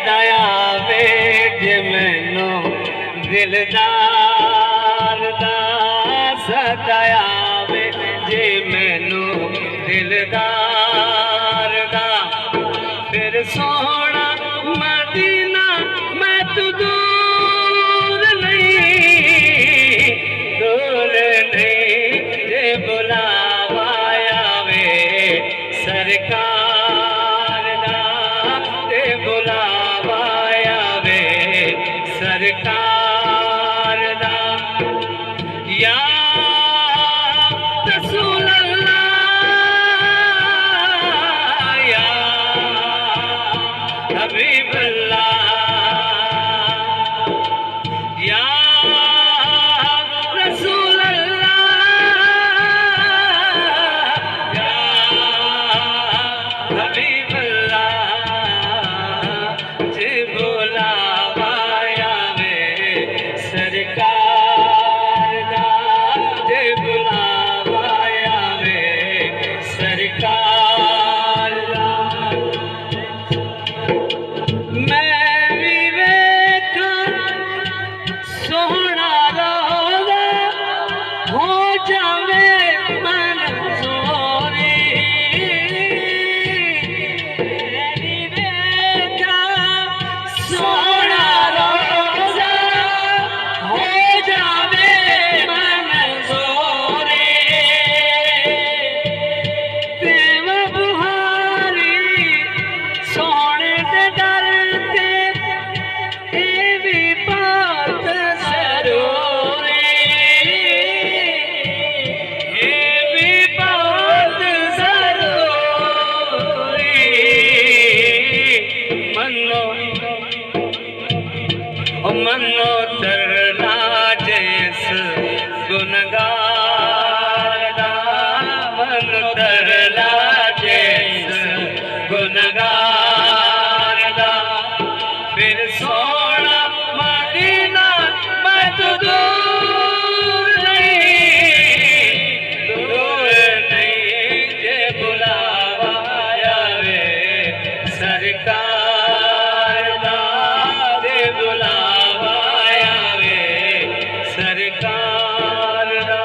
दया वे जे मैनू दिलदार दा सदया वे जे मैनू दिलदार दा फिर सोहना मदीना मैं तू दूर नहीं जे बुलावा आवे सरकार दा ते बुलावा आवे सरकार दा या रसूल अल्लाह या हबीब अल्लाह या रसूल अल्लाह या हबीब अल्लाह जे बुलावा आवे सरकार दा जे बुलावा आवे सरकार दा मैं भी वेखा सोहना रोज़ा हो जावे मंजूरी मैं भी वेखा सोहना रोज़ा हो जावे मंजूरी देव बुहारी सोने दे दर ते ए भी बात जरूरी ए भी बात जरूरी मनो तरला जैस गुनगार दा मन तरला जैस गुनगार दा फिर सोना मदीना मैं तू दूर नहीं जे बुलावा आवे सरकार दा जे बुलावा आवे सरकार दा।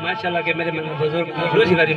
माशाअल्लाह के मेरे मन बुजुर्ग रोजगारी